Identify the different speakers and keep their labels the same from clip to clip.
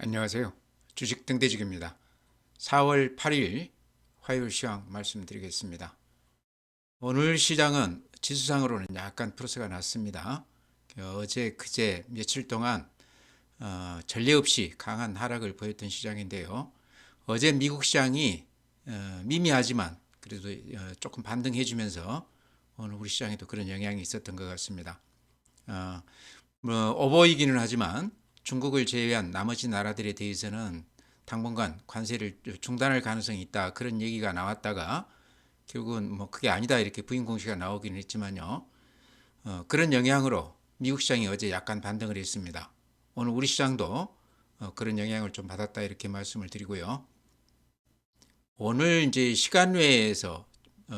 Speaker 1: 안녕하세요. 주식 등대직입니다. 4월 8일 화요일 시황 말씀드리겠습니다. 오늘 시장은 지수상으로는 약간 플러스가 났습니다. 어제 그제 며칠 동안 전례 없이 강한 하락을 보였던 시장인데요. 어제 미국 시장이 미미하지만 그래도 조금 반등해주면서 오늘 우리 시장에도 그런 영향이 있었던 것 같습니다. 오버이기는 하지만 중국을 제외한 나머지 나라들에 대해서는 당분간 관세를 중단할 가능성이 있다, 그런 얘기가 나왔다가 결국은 뭐 그게 아니다 이렇게 부인 공시가 나오긴 했지만요. 그런 영향으로 미국 시장이 어제 약간 반등을 했습니다. 오늘 우리 시장도 그런 영향을 좀 받았다 이렇게 말씀을 드리고요. 오늘 이제 시간 외에서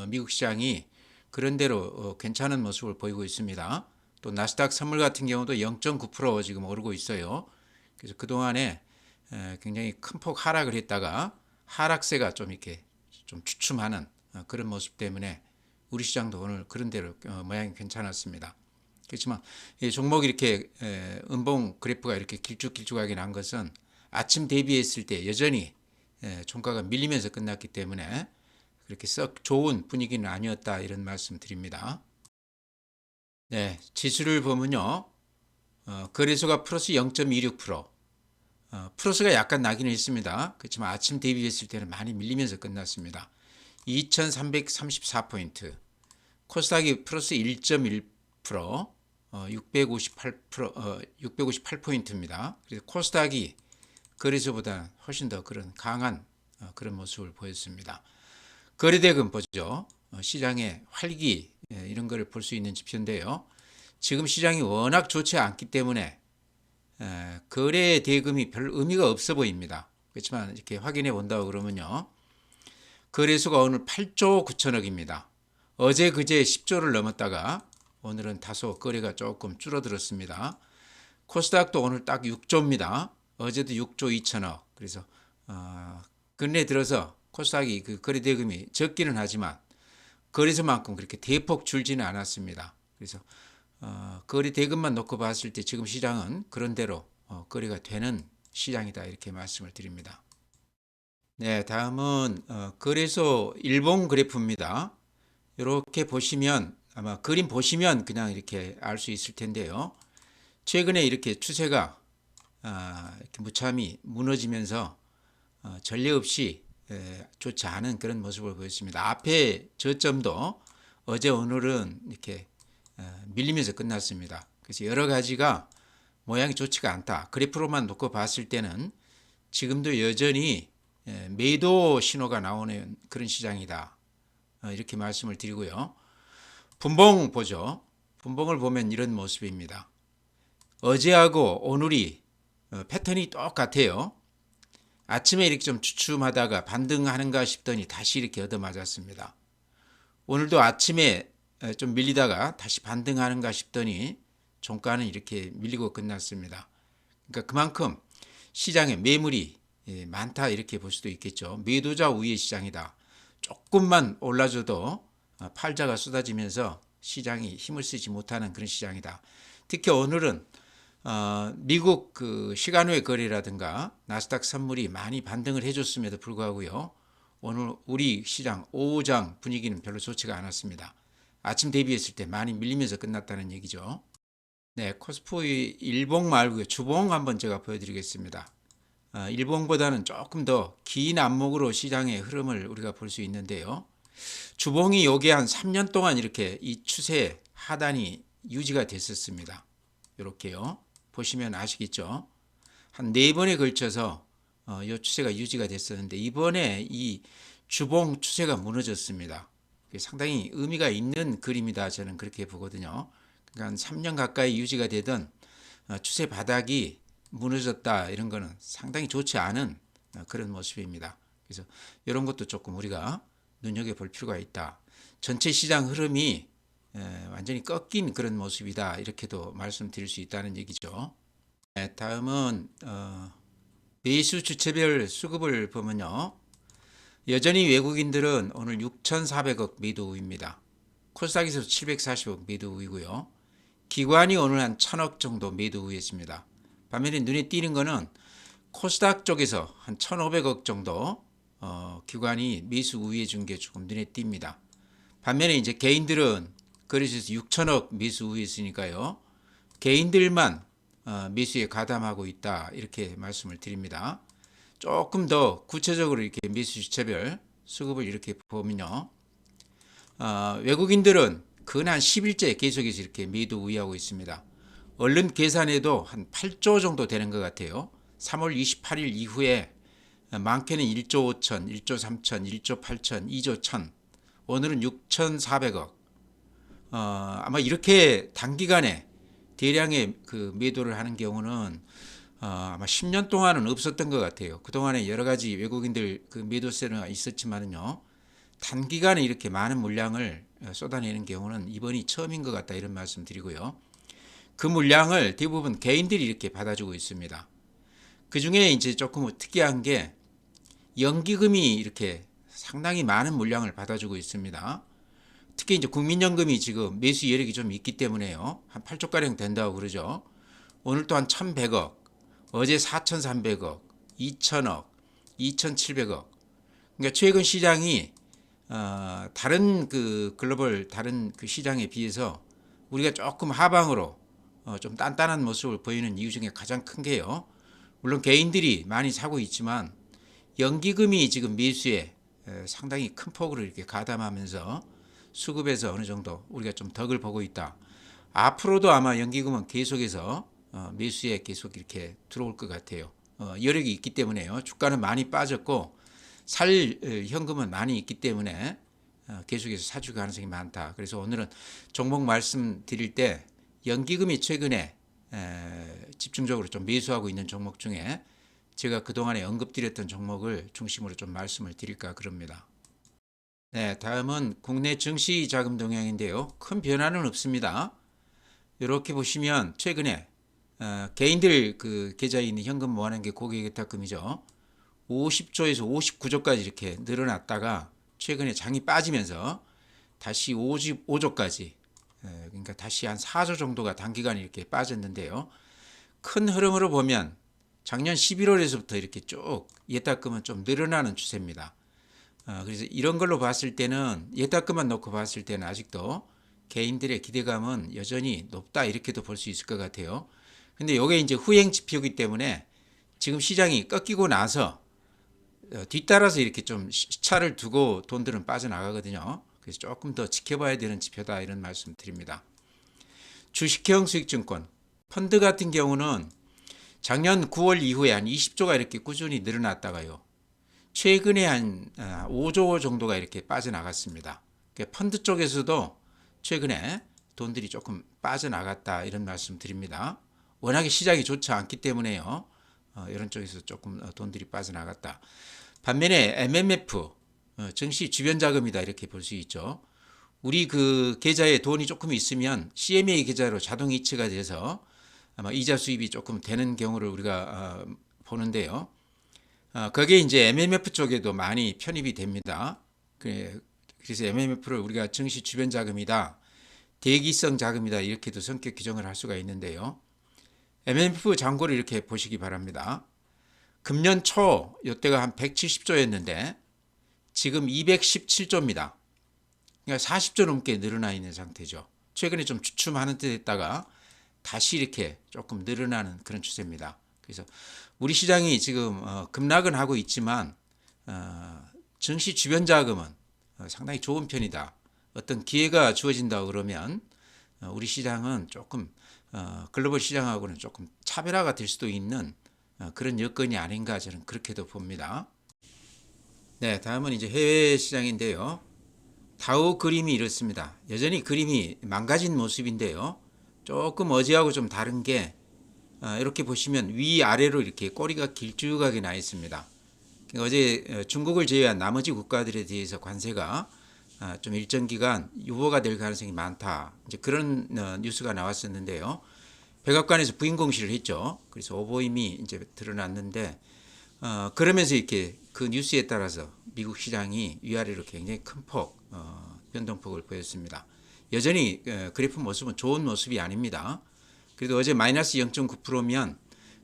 Speaker 1: 미국 시장이 그런대로 괜찮은 모습을 보이고 있습니다. 또 나스닥 선물 같은 경우도 0.9% 지금 오르고 있어요. 그래서 그동안에 굉장히 큰 폭 하락을 했다가 하락세가 좀 이렇게 좀 주춤하는 그런 모습 때문에 우리 시장도 오늘 그런대로 모양이 괜찮았습니다. 그렇지만 이 종목이 이렇게 음봉 그래프가 이렇게 길쭉길쭉하게 난 것은 아침 대비했을 때 여전히 종가가 밀리면서 끝났기 때문에 그렇게 썩 좋은 분위기는 아니었다 이런 말씀 드립니다. 네, 지수를 보면요. 거래소가 플러스 0.26%, 플러스가 약간 나기는 했습니다. 그렇지만 아침 대비했을 때는 많이 밀리면서 끝났습니다. 2334포인트, 코스닥이 플러스 1.1%, 658포인트입니다. 그래서 코스닥이 거래소보다 훨씬 더 그런 강한 그런 모습을 보였습니다. 거래대금 보죠. 시장의 활기 이런 걸 볼 수 있는 지표인데요. 지금 시장이 워낙 좋지 않기 때문에 거래 대금이 별 의미가 없어 보입니다. 그렇지만 이렇게 확인해 본다고 그러면요. 거래소가 오늘 8조 9천억입니다. 어제 그제 10조를 넘었다가 오늘은 다소 거래가 조금 줄어들었습니다. 코스닥도 오늘 딱 6조입니다. 어제도 6조 2천억. 그래서 근래 들어서 코스닥이 그 거래 대금이 적기는 하지만 거래소만큼 그렇게 대폭 줄지는 않았습니다. 그래서 거래 대금만 놓고 봤을 때 지금 시장은 그런대로 거래가 되는 시장이다 이렇게 말씀을 드립니다. 네, 다음은 거래소 일봉 그래프입니다. 이렇게 보시면 아마 그림 보시면 그냥 이렇게 알 수 있을 텐데요. 최근에 이렇게 추세가 이렇게 무참히 무너지면서 전례 없이 좋지 않은 그런 모습을 보였습니다. 앞에 저점도 어제 오늘은 이렇게 밀리면서 끝났습니다. 그래서 여러 가지가 모양이 좋지가 않다. 그래프로만 놓고 봤을 때는 지금도 여전히 매도 신호가 나오는 그런 시장이다. 이렇게 말씀을 드리고요. 분봉 보죠. 분봉을 보면 이런 모습입니다. 어제하고 오늘이 패턴이 똑같아요. 아침에 이렇게 좀 주춤하다가 반등하는가 싶더니 다시 이렇게 얻어맞았습니다. 오늘도 아침에 좀 밀리다가 다시 반등하는가 싶더니 종가는 이렇게 밀리고 끝났습니다. 그러니까 그만큼 시장에 매물이 많다 이렇게 볼 수도 있겠죠. 매도자 우위의 시장이다. 조금만 올라줘도 팔자가 쏟아지면서 시장이 힘을 쓰지 못하는 그런 시장이다. 특히 오늘은 미국 그 시간외 거래라든가 나스닥 선물이 많이 반등을 해줬음에도 불구하고요. 오늘 우리 시장 오후장 분위기는 별로 좋지가 않았습니다. 아침 대비했을 때 많이 밀리면서 끝났다는 얘기죠. 네, 코스피 일봉 말고요. 주봉 한번 제가 보여드리겠습니다. 일봉보다는 조금 더 긴 안목으로 시장의 흐름을 우리가 볼 수 있는데요. 주봉이 요게 한 3년 동안 이렇게 이 추세 하단이 유지가 됐었습니다. 이렇게요. 보시면 아시겠죠? 한 4번에 걸쳐서 이 추세가 유지가 됐었는데 이번에 이 주봉 추세가 무너졌습니다. 상당히 의미가 있는 그림이다 저는 그렇게 보거든요. 그러니까 한 3년 가까이 유지가 되던 추세 바닥이 무너졌다 이런 거는 상당히 좋지 않은 그런 모습입니다. 그래서 이런 것도 조금 우리가 눈여겨볼 필요가 있다. 전체 시장 흐름이 완전히 꺾인 그런 모습이다 이렇게도 말씀드릴 수 있다는 얘기죠. 다음은 매수 주체별 수급을 보면요. 여전히 외국인들은 오늘 6,400억 매도 우입니다. 코스닥에서 740억 매도 우이고요. 기관이 오늘 한 1,000억 정도 매도 우였습니다. 반면에 눈에 띄는 거는 코스닥 쪽에서 한 1,500억 정도 기관이 매수 우위에 준 게 조금 눈에 띕니다. 반면에 이제 개인들은 거래소에서 6천억 매수 우위에 있으니까요. 개인들만 매수에 가담하고 있다 이렇게 말씀을 드립니다. 조금 더 구체적으로 이렇게 매수 주체별 수급을 이렇게 보면요. 외국인들은 근 한 10일째 계속해서 이렇게 매도 우위하고 있습니다. 얼른 계산해도 한 8조 정도 되는 것 같아요. 3월 28일 이후에 많게는 1조 5천, 1조 3천, 1조 8천, 2조 1천, 오늘은 6,400억. 아마 이렇게 단기간에 대량의 그 매도를 하는 경우는 아마 10년 동안은 없었던 것 같아요. 그동안에 여러 가지 외국인들 그 매도세가 있었지만은요. 단기간에 이렇게 많은 물량을 쏟아내는 경우는 이번이 처음인 것 같다 이런 말씀 드리고요. 그 물량을 대부분 개인들이 이렇게 받아주고 있습니다. 그 중에 이제 조금 특이한 게 연기금이 이렇게 상당히 많은 물량을 받아주고 있습니다. 특히 이제 국민연금이 지금 매수 여력이 좀 있기 때문에요. 한 8조가량 된다고 그러죠. 오늘 또한 1,100억, 어제 4,300억, 2,000억, 2,700억. 그러니까 최근 시장이 다른 그 글로벌 다른 그 시장에 비해서 우리가 조금 하방으로 좀 단단한 모습을 보이는 이유 중에 가장 큰 게요. 물론 개인들이 많이 사고 있지만 연기금이 지금 매수에 상당히 큰 폭으로 이렇게 가담하면서 수급에서 어느 정도 우리가 좀 덕을 보고 있다. 앞으로도 아마 연기금은 계속해서 매수에 계속 이렇게 들어올 것 같아요. 여력이 있기 때문에요. 주가는 많이 빠졌고 살 현금은 많이 있기 때문에 계속해서 사줄 가능성이 많다. 그래서 오늘은 종목 말씀드릴 때 연기금이 최근에 집중적으로 좀 매수하고 있는 종목 중에 제가 그동안에 언급드렸던 종목을 중심으로 좀 말씀을 드릴까 그럽니다. 네, 다음은 국내 증시 자금 동향인데요. 큰 변화는 없습니다. 이렇게 보시면 최근에 개인들 그 계좌에 있는 현금 모아놓은 게 고객예탁금이죠. 50조에서 59조까지 이렇게 늘어났다가 최근에 장이 빠지면서 다시 55조까지 그러니까 다시 한 4조 정도가 단기간에 이렇게 빠졌는데요. 큰 흐름으로 보면 작년 11월에서부터 이렇게 쭉 예탁금은 좀 늘어나는 추세입니다. 그래서 이런 걸로 봤을 때는 예탁금만 놓고 봤을 때는 아직도 개인들의 기대감은 여전히 높다 이렇게도 볼 수 있을 것 같아요. 근데 이게 이제 후행 지표이기 때문에 지금 시장이 꺾이고 나서 뒤따라서 이렇게 좀 시차를 두고 돈들은 빠져나가거든요. 그래서 조금 더 지켜봐야 되는 지표다 이런 말씀 드립니다. 주식형 수익증권, 펀드 같은 경우는 작년 9월 이후에 한 20조가 이렇게 꾸준히 늘어났다가요. 최근에 한 5조 정도가 이렇게 빠져나갔습니다. 펀드 쪽에서도 최근에 돈들이 조금 빠져나갔다 이런 말씀 드립니다. 워낙에 시장이 좋지 않기 때문에요. 이런 쪽에서 조금 돈들이 빠져나갔다. 반면에 MMF 증시 주변 자금이다 이렇게 볼 수 있죠. 우리 그 계좌에 돈이 조금 있으면 CMA 계좌로 자동 이체가 돼서 아마 이자 수입이 조금 되는 경우를 우리가 보는데요. 거기에 이제 MMF 쪽에도 많이 편입이 됩니다. 그래서 MMF를 우리가 증시 주변 자금이다, 대기성 자금이다 이렇게도 성격 규정을 할 수가 있는데요. MMF 잔고를 이렇게 보시기 바랍니다. 금년 초 이때가 한 170조였는데 지금 217조입니다. 그러니까 40조 넘게 늘어나 있는 상태죠. 최근에 좀 주춤하는 듯 했다가 다시 이렇게 조금 늘어나는 그런 추세입니다. 그래서 우리 시장이 지금 급락은 하고 있지만 증시 주변 자금은 상당히 좋은 편이다. 어떤 기회가 주어진다 그러면 우리 시장은 조금 글로벌 시장하고는 조금 차별화가 될 수도 있는 그런 여건이 아닌가 저는 그렇게도 봅니다. 네, 다음은 이제 해외 시장인데요. 다우 그림이 이렇습니다. 여전히 그림이 망가진 모습인데요. 조금 어제하고 좀 다른 게 이렇게 보시면 위아래로 이렇게 꼬리가 길쭉하게 나 있습니다. 어제 중국을 제외한 나머지 국가들에 대해서 관세가 좀 일정 기간 유보가 될 가능성이 많다. 이제 그런 뉴스가 나왔었는데요. 백악관에서 부인 공시를 했죠. 그래서 오보임이 이제 드러났는데 그러면서 이렇게 그 뉴스에 따라서 미국 시장이 위아래로 굉장히 큰 폭 변동폭을 보였습니다. 여전히 그래프 모습은 좋은 모습이 아닙니다. 그래도 어제 마이너스 0.9%면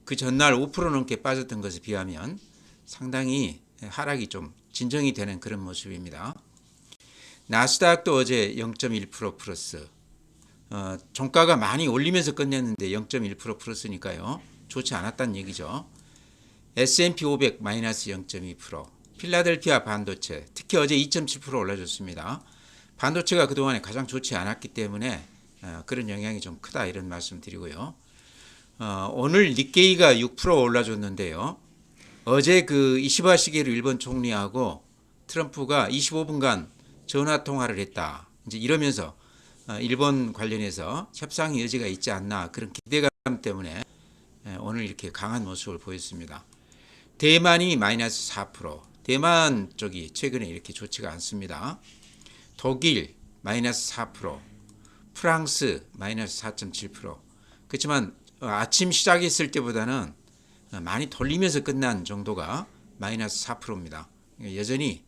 Speaker 1: 그 전날 5% 넘게 빠졌던 것에 비하면 상당히 하락이 좀 진정이 되는 그런 모습입니다. 나스닥도 어제 0.1% 플러스, 종가가 많이 올리면서 끝냈는데 0.1% 플러스니까요. 좋지 않았다는 얘기죠. S&P 500 마이너스 0.2%, 필라델피아 반도체 특히 어제 2.7% 올라줬습니다. 반도체가 그동안에 가장 좋지 않았기 때문에 그런 영향이 좀 크다 이런 말씀 드리고요. 오늘 니케이가 6% 올라줬는데요. 어제 그 이시바 시게루 일본 총리하고 트럼프가 25분간 전화 통화를 했다. 이제 이러면서 일본 관련해서 협상 여지가 있지 않나 그런 기대감 때문에 오늘 이렇게 강한 모습을 보였습니다. 대만이 마이너스 4%, 대만 쪽이 최근에 이렇게 좋지가 않습니다. 독일 마이너스 4%, 프랑스 마이너스 4.7%. 그렇지만 아침 시작했을 때보다는 많이 돌리면서 끝난 정도가 마이너스 4%입니다. 여전히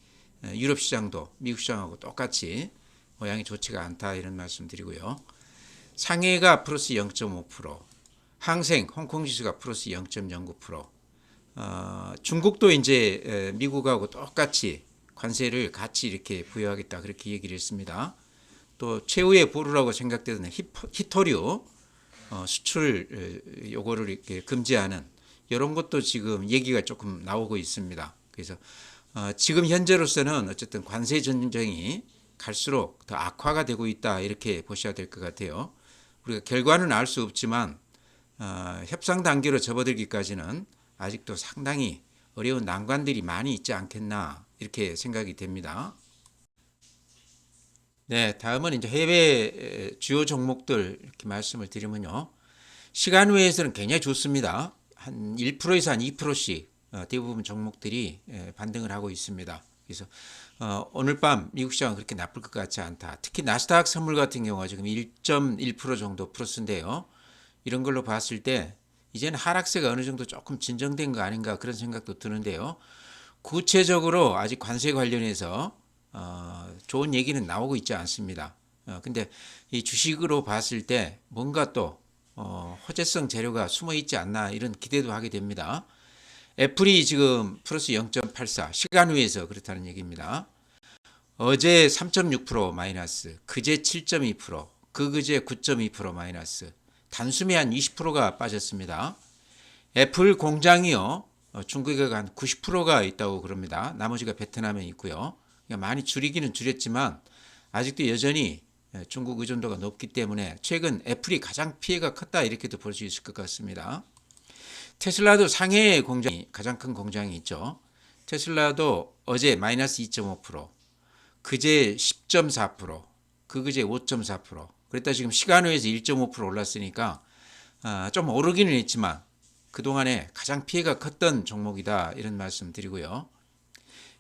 Speaker 1: 유럽 시장도 미국 시장하고 똑같이 모양이 좋지가 않다 이런 말씀 드리고요. 상해가 플러스 0.5%, 항생 홍콩 지수가 플러스 0.09%. 중국도 이제 미국하고 똑같이 관세를 같이 이렇게 부여하겠다 그렇게 얘기를 했습니다. 또 최후의 보루라고 생각되는 히토류 수출 요거를 이렇게 금지하는 이런 것도 지금 얘기가 조금 나오고 있습니다. 그래서 지금 현재로서는 어쨌든 관세 전쟁이 갈수록 더 악화가 되고 있다 이렇게 보셔야 될 것 같아요. 우리가 결과는 알 수 없지만 협상 단계로 접어들기까지는 아직도 상당히 어려운 난관들이 많이 있지 않겠나 이렇게 생각이 됩니다. 네, 다음은 이제 해외 주요 종목들 이렇게 말씀을 드리면요. 시간 외에서는 굉장히 좋습니다. 한 1%에서 한 2%씩 대부분 종목들이 반등을 하고 있습니다. 그래서 오늘 밤 미국 시장은 그렇게 나쁠 것 같지 않다. 특히 나스닥 선물 같은 경우가 지금 1.1% 정도 플러스인데요. 이런 걸로 봤을 때 이제는 하락세가 어느 정도 조금 진정된 거 아닌가 그런 생각도 드는데요. 구체적으로 아직 관세 관련해서 좋은 얘기는 나오고 있지 않습니다. 근데 이 주식으로 봤을 때 뭔가 또 호재성 재료가 숨어 있지 않나 이런 기대도 하게 됩니다. 애플이 지금 플러스 0.84 시간 외에서 그렇다는 얘기입니다. 어제 3.6% 마이너스, 그제 7.2%, 그제 9.2% 마이너스, 단숨에 한 20%가 빠졌습니다. 애플 공장이요, 중국에 한 90%가 있다고 그럽니다. 나머지가 베트남에 있고요. 그러니까 많이 줄이기는 줄였지만 아직도 여전히 중국 의존도가 높기 때문에 최근 애플이 가장 피해가 컸다 이렇게도 볼 수 있을 것 같습니다. 테슬라도 상해에 공장이 가장 큰 공장이 있죠. 테슬라도 어제 마이너스 2.5%, 그제 10.4%, 그제 5.4%. 그랬다 지금 시간 외에서 1.5% 올랐으니까 좀 오르기는 했지만 그동안에 가장 피해가 컸던 종목이다 이런 말씀 드리고요.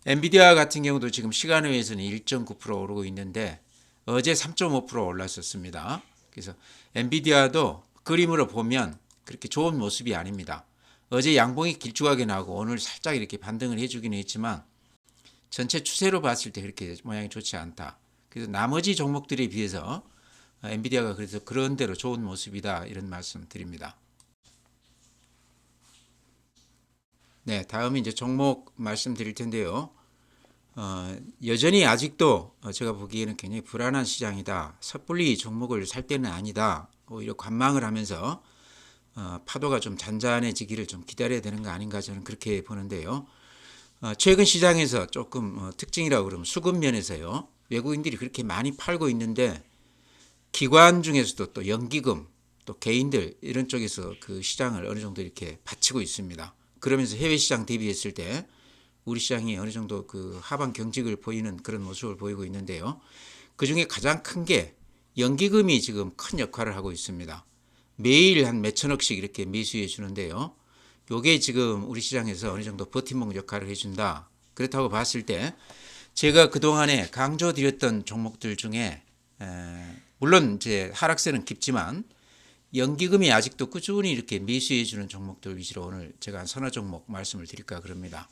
Speaker 1: 엔비디아 같은 경우도 지금 시간 외에서는 1.9% 오르고 있는데 어제 3.5% 올랐었습니다. 그래서 엔비디아도 그림으로 보면 그렇게 좋은 모습이 아닙니다. 어제 양봉이 길쭉하게 나오고 오늘 살짝 이렇게 반등을 해주긴 했지만 전체 추세로 봤을 때 그렇게 모양이 좋지 않다. 그래서 나머지 종목들에 비해서 엔비디아가 그래서 그런 대로 좋은 모습이다 이런 말씀 드립니다. 네, 다음에 이제 종목 말씀드릴 텐데요. 여전히 아직도 제가 보기에는 굉장히 불안한 시장이다. 섣불리 종목을 살 때는 아니다. 오히려 관망을 하면서 파도가 좀 잔잔해지기를 좀 기다려야 되는 거 아닌가 저는 그렇게 보는데요. 최근 시장에서 조금 특징이라고 그러면 수급 면에서요. 외국인들이 그렇게 많이 팔고 있는데 기관 중에서도 또 연기금 또 개인들 이런 쪽에서 그 시장을 어느 정도 이렇게 받치고 있습니다. 그러면서 해외 시장 대비했을 때 우리 시장이 어느 정도 그 하방 경직을 보이는 그런 모습을 보이고 있는데요. 그 중에 가장 큰 게 연기금이 지금 큰 역할을 하고 있습니다. 매일 한 몇천억씩 이렇게 매수해 주는데요. 요게 지금 우리 시장에서 어느 정도 버팀목 역할을 해준다. 그렇다고 봤을 때 제가 그동안에 강조드렸던 종목들 중에 물론 이제 하락세는 깊지만 연기금이 아직도 꾸준히 이렇게 매수해 주는 종목들 위주로 오늘 제가 한 서너 종목 말씀을 드릴까 그럽니다.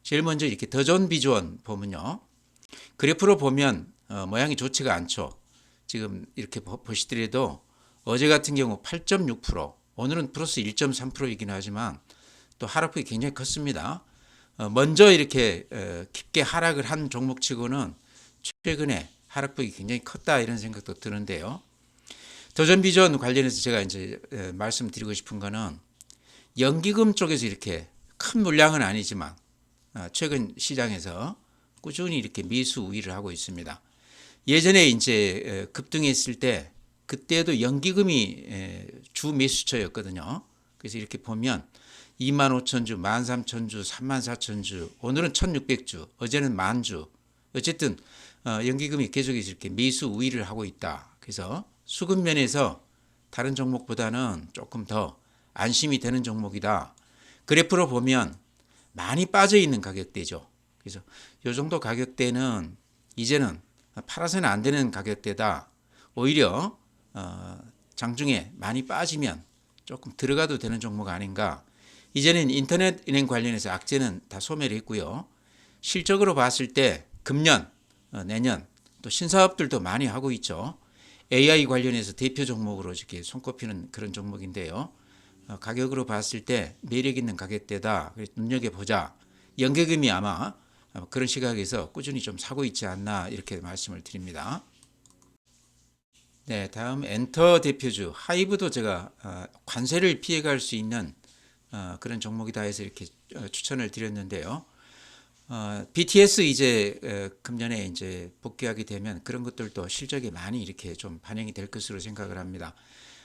Speaker 1: 제일 먼저 이렇게 더존 비주원 보면요. 그래프로 보면 모양이 좋지가 않죠. 지금 이렇게 보시더라도 어제 같은 경우 8.6%, 오늘은 플러스 1.3%이긴 하지만 또 하락폭이 굉장히 컸습니다. 먼저 이렇게 깊게 하락을 한 종목치고는 최근에 하락폭이 굉장히 컸다 이런 생각도 드는데요. 도전비전 관련해서 제가 이제 말씀드리고 싶은 거는 연기금 쪽에서 이렇게 큰 물량은 아니지만 최근 시장에서 꾸준히 이렇게 매수 우위를 하고 있습니다. 예전에 이제 급등했을 때 그때도 연기금이 주 매수처였거든요. 그래서 이렇게 보면 25,000주, 13,000주, 34,000주, 오늘은 1,600주, 어제는 10,000주. 어쨌든 연기금이 계속해서 이렇게 매수 우위를 하고 있다. 그래서 수급 면에서 다른 종목보다는 조금 더 안심이 되는 종목이다. 그래프로 보면 많이 빠져 있는 가격대죠. 그래서 이 정도 가격대는 이제는 팔아서는 안 되는 가격대다. 오히려 장중에 많이 빠지면 조금 들어가도 되는 종목 아닌가. 이제는 인터넷 은행 관련해서 악재는 다 소멸이 했고요. 실적으로 봤을 때 금년, 내년 또 신사업들도 많이 하고 있죠. AI 관련해서 대표 종목으로 이렇게 손꼽히는 그런 종목인데요. 가격으로 봤을 때 매력 있는 가격대다. 눈여겨보자. 연계금이 아마 그런 시각에서 꾸준히 좀 사고 있지 않나 이렇게 말씀을 드립니다. 네, 다음 엔터 대표주 하이브도 제가 관세를 피해갈 수 있는 그런 종목이다 해서 이렇게 추천을 드렸는데요. BTS 이제 금년에 이제 복귀하게 되면 그런 것들도 실적에 많이 이렇게 좀 반영이 될 것으로 생각을 합니다.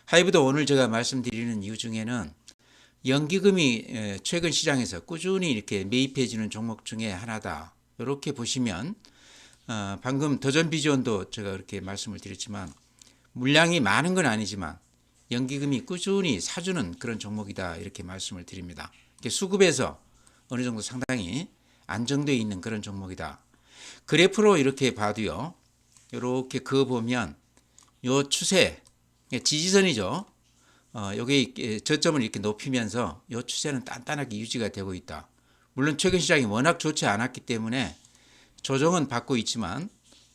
Speaker 1: 하이브도 오늘 제가 말씀드리는 이유 중에는 연기금이 최근 시장에서 꾸준히 이렇게 매입해 주는 종목 중에 하나다. 이렇게 보시면 방금 도전비전도 제가 그렇게 말씀을 드렸지만 물량이 많은 건 아니지만 연기금이 꾸준히 사주는 그런 종목이다 이렇게 말씀을 드립니다. 수급에서 어느 정도 상당히 안정되어 있는 그런 종목이다. 그래프로 이렇게 봐도요. 이렇게 그어 보면 요 추세 지지선이죠. 여기 저점을 이렇게 높이면서 요 추세는 단단하게 유지가 되고 있다. 물론 최근 시장이 워낙 좋지 않았기 때문에 조정은 받고 있지만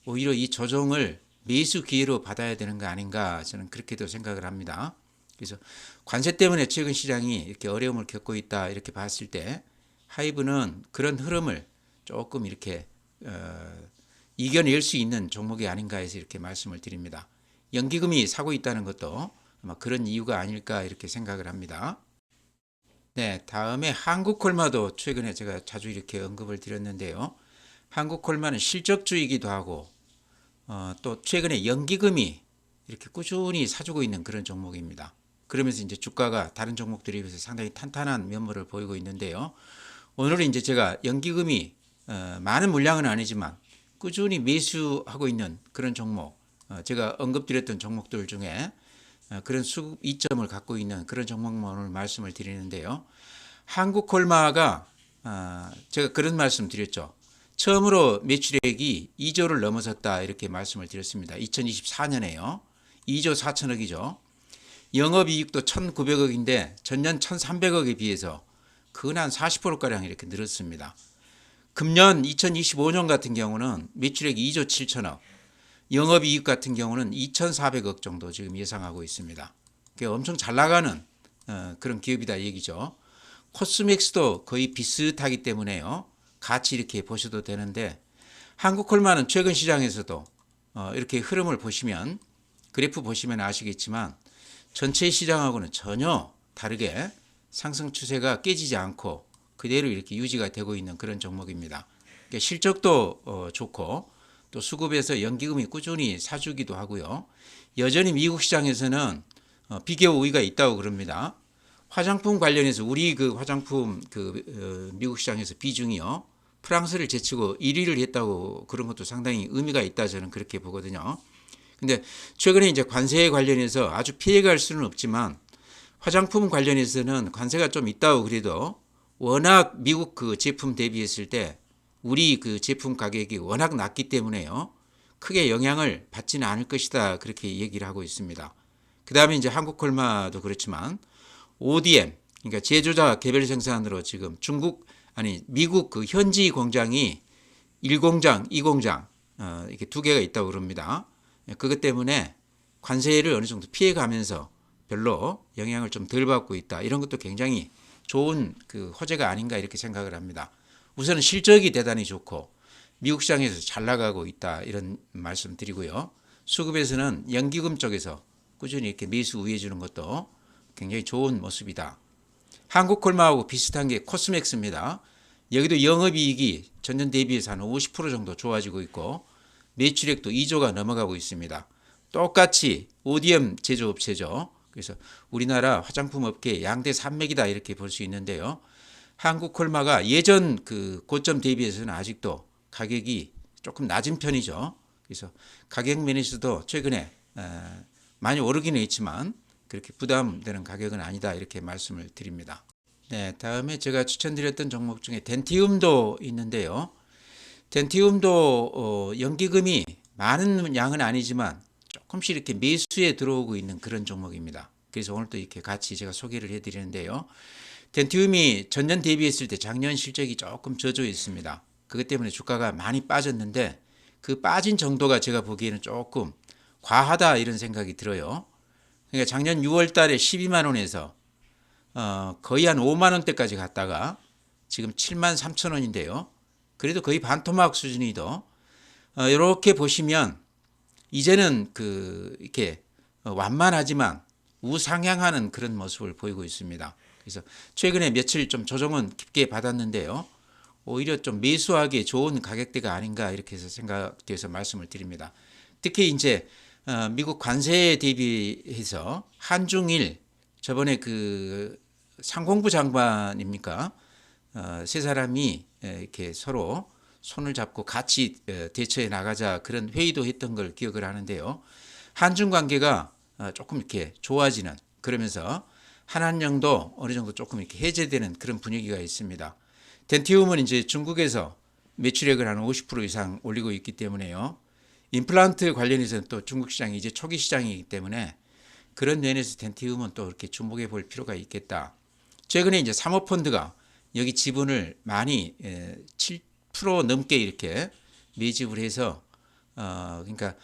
Speaker 1: 오히려 이 조정을 매수 기회로 받아야 되는 거 아닌가 저는 그렇게도 생각을 합니다. 그래서 관세 때문에 최근 시장이 이렇게 어려움을 겪고 있다 이렇게 봤을 때 하이브는 그런 흐름을 조금 이렇게 이겨낼 수 있는 종목이 아닌가 해서 이렇게 말씀을 드립니다. 연기금이 사고 있다는 것도 아마 그런 이유가 아닐까 이렇게 생각을 합니다. 네, 다음에 한국콜마도 최근에 제가 자주 이렇게 언급을 드렸는데요. 한국콜마는 실적주이기도 하고 또 최근에 연기금이 이렇게 꾸준히 사주고 있는 그런 종목입니다. 그러면서 이제 주가가 다른 종목들에 비해서 상당히 탄탄한 면모를 보이고 있는데요. 오늘은 이제 제가 연기금이 많은 물량은 아니지만 꾸준히 매수하고 있는 그런 종목, 제가 언급드렸던 종목들 중에 그런 수급 이점을 갖고 있는 그런 종목만 오늘 말씀을 드리는데요. 한국콜마가 제가 그런 말씀 드렸죠. 처음으로 매출액이 2조를 넘어섰다 이렇게 말씀을 드렸습니다. 2024년에요. 2조 4천억이죠. 영업이익도 1,900억인데 전년 1,300억에 비해서 근한 40%가량 이렇게 늘었습니다. 금년 2025년 같은 경우는 매출액 2조 7천억, 영업이익 같은 경우는 2,400억 정도 지금 예상하고 있습니다. 엄청 잘 나가는 그런 기업이다 얘기죠. 코스맥스도 거의 비슷하기 때문에요. 같이 이렇게 보셔도 되는데 한국콜마는 최근 시장에서도 이렇게 흐름을 보시면 그래프 보시면 아시겠지만 전체 시장하고는 전혀 다르게 상승 추세가 깨지지 않고 그대로 이렇게 유지가 되고 있는 그런 종목입니다. 그러니까 실적도 좋고 또 수급에서 연기금이 꾸준히 사주기도 하고요. 여전히 미국 시장에서는 비교 우위가 있다고 그럽니다. 화장품 관련해서 우리 그 화장품 미국 시장에서 비중이요. 프랑스를 제치고 1위를 했다고 그런 것도 상당히 의미가 있다 저는 그렇게 보거든요. 근데 최근에 이제 관세에 관련해서 아주 피해갈 수는 없지만 화장품 관련해서는 관세가 좀 있다고 그래도 워낙 미국 그 제품 대비했을 때 우리 그 제품 가격이 워낙 낮기 때문에요. 크게 영향을 받지는 않을 것이다. 그렇게 얘기를 하고 있습니다. 그 다음에 이제 한국콜마도 그렇지만 ODM, 그러니까 제조자 개별 생산으로 지금 미국 그 현지 공장이 1공장, 2공장, 이렇게 두 개가 있다고 그럽니다. 그것 때문에 관세를 어느 정도 피해가면서 별로 영향을 좀 덜 받고 있다. 이런 것도 굉장히 좋은 그 호재가 아닌가 이렇게 생각을 합니다. 우선은 실적이 대단히 좋고 미국 시장에서 잘 나가고 있다 이런 말씀 드리고요. 수급에서는 연기금 쪽에서 꾸준히 이렇게 매수 우회해 주는 것도 굉장히 좋은 모습이다. 한국콜마하고 비슷한 게 코스맥스입니다. 여기도 영업이익이 전년 대비해서 한 50% 정도 좋아지고 있고 매출액도 2조가 넘어가고 있습니다. 똑같이 ODM 제조업체죠. 그래서 우리나라 화장품 업계 양대 산맥이다 이렇게 볼 수 있는데요. 한국콜마가 예전 그 고점 대비해서는 아직도 가격이 조금 낮은 편이죠. 그래서 가격 면에서도 최근에 많이 오르기는 했지만 그렇게 부담되는 가격은 아니다 이렇게 말씀을 드립니다. 네, 다음에 제가 추천드렸던 종목 중에 덴티움도 있는데요. 덴티움도 연기금이 많은 양은 아니지만 조금씩 이렇게 매수에 들어오고 있는 그런 종목입니다. 그래서 오늘 또 이렇게 같이 제가 소개를 해드리는데요. 덴티움이 전년 대비했을 때 작년 실적이 조금 저조해 있습니다. 그것 때문에 주가가 많이 빠졌는데 그 빠진 정도가 제가 보기에는 조금 과하다 이런 생각이 들어요. 그러니까 작년 6월 달에 12만 원에서 거의 한 5만 원대까지 갔다가 지금 7만 3천 원인데요. 그래도 거의 반토막 수준이도 이렇게 보시면 이제는 이렇게 완만하지만 우상향하는 그런 모습을 보이고 있습니다. 그래서 최근에 며칠 좀 조정은 깊게 받았는데요. 오히려 좀 매수하기에 좋은 가격대가 아닌가 이렇게 해서 생각돼서 말씀을 드립니다. 특히 이제 미국 관세에 대비해서 한중일 저번에 그 상공부 장관입니까? 세 사람이 이렇게 서로 손을 잡고 같이 대처해 나가자 그런 회의도 했던 걸 기억을 하는데요. 한중 관계가 조금 이렇게 좋아지는 그러면서 한한령도 어느 정도 조금 이렇게 해제되는 그런 분위기가 있습니다. 덴티움은 이제 중국에서 매출액을 한 50% 이상 올리고 있기 때문에요. 임플란트 관련해서는 또 중국 시장이 이제 초기 시장이기 때문에 그런 면에서 덴티움은 또 이렇게 주목해 볼 필요가 있겠다. 최근에 이제 사모펀드가 여기 지분을 많이 7% 넘게 이렇게 매집을 해서 그러니까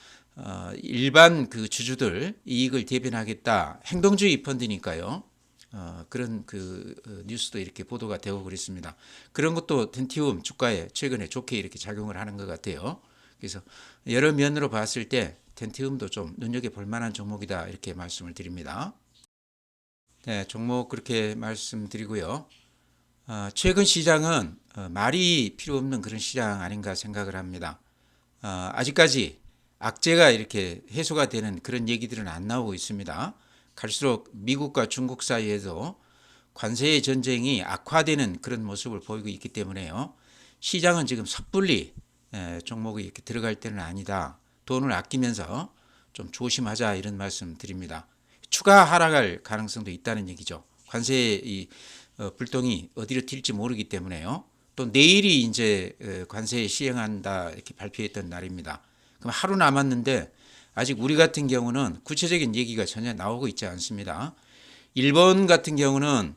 Speaker 1: 일반 그 주주들 이익을 대변하겠다 행동주의 펀드니까요. 그런 그 뉴스도 이렇게 보도가 되고 그랬습니다. 그런 것도 덴티움 주가에 최근에 좋게 이렇게 작용을 하는 것 같아요. 그래서 여러 면으로 봤을 때 덴티움도 좀 눈여겨볼 만한 종목이다 이렇게 말씀을 드립니다. 네, 종목 그렇게 말씀드리고요. 최근 시장은 말이 필요 없는 그런 시장 아닌가 생각을 합니다. 아직까지 악재가 이렇게 해소가 되는 그런 얘기들은 안 나오고 있습니다. 갈수록 미국과 중국 사이에도 관세의 전쟁이 악화되는 그런 모습을 보이고 있기 때문에요. 시장은 지금 섣불리 종목이 이렇게 들어갈 때는 아니다. 돈을 아끼면서 좀 조심하자 이런 말씀 드립니다. 추가 하락할 가능성도 있다는 얘기죠. 관세의 이 불똥이 어디로 튈지 모르기 때문에요. 또 내일이 이제 관세 시행한다 이렇게 발표했던 날입니다. 그럼 하루 남았는데 아직 우리 같은 경우는 구체적인 얘기가 전혀 나오고 있지 않습니다. 일본 같은 경우는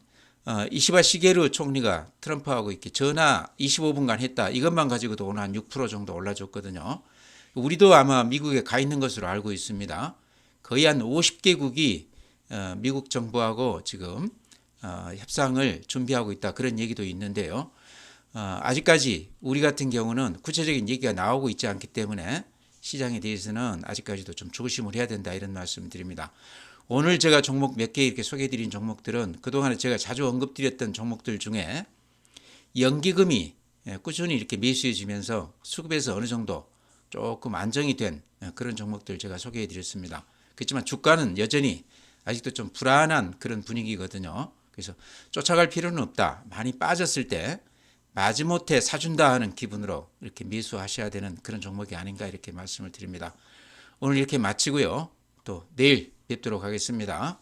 Speaker 1: 이시바 시게루 총리가 트럼프하고 이렇게 전화 25분간 했다. 이것만 가지고도 오늘 한 6% 정도 올라줬거든요. 우리도 아마 미국에 가 있는 것으로 알고 있습니다. 거의 한 50개국이 미국 정부하고 지금 협상을 준비하고 있다. 그런 얘기도 있는데요. 아직까지 우리 같은 경우는 구체적인 얘기가 나오고 있지 않기 때문에 시장에 대해서는 아직까지도 좀 조심을 해야 된다 이런 말씀 드립니다. 오늘 제가 종목 몇 개 이렇게 소개해 드린 종목들은 그동안에 제가 자주 언급드렸던 종목들 중에 연기금이 꾸준히 이렇게 매수해 주면서 수급에서 어느 정도 조금 안정이 된 그런 종목들 제가 소개해 드렸습니다. 그렇지만 주가는 여전히 아직도 좀 불안한 그런 분위기거든요. 그래서 쫓아갈 필요는 없다. 많이 빠졌을 때 마지못해 사준다 하는 기분으로 이렇게 매수하셔야 되는 그런 종목이 아닌가 이렇게 말씀을 드립니다. 오늘 이렇게 마치고요. 또 내일 뵙도록 하겠습니다.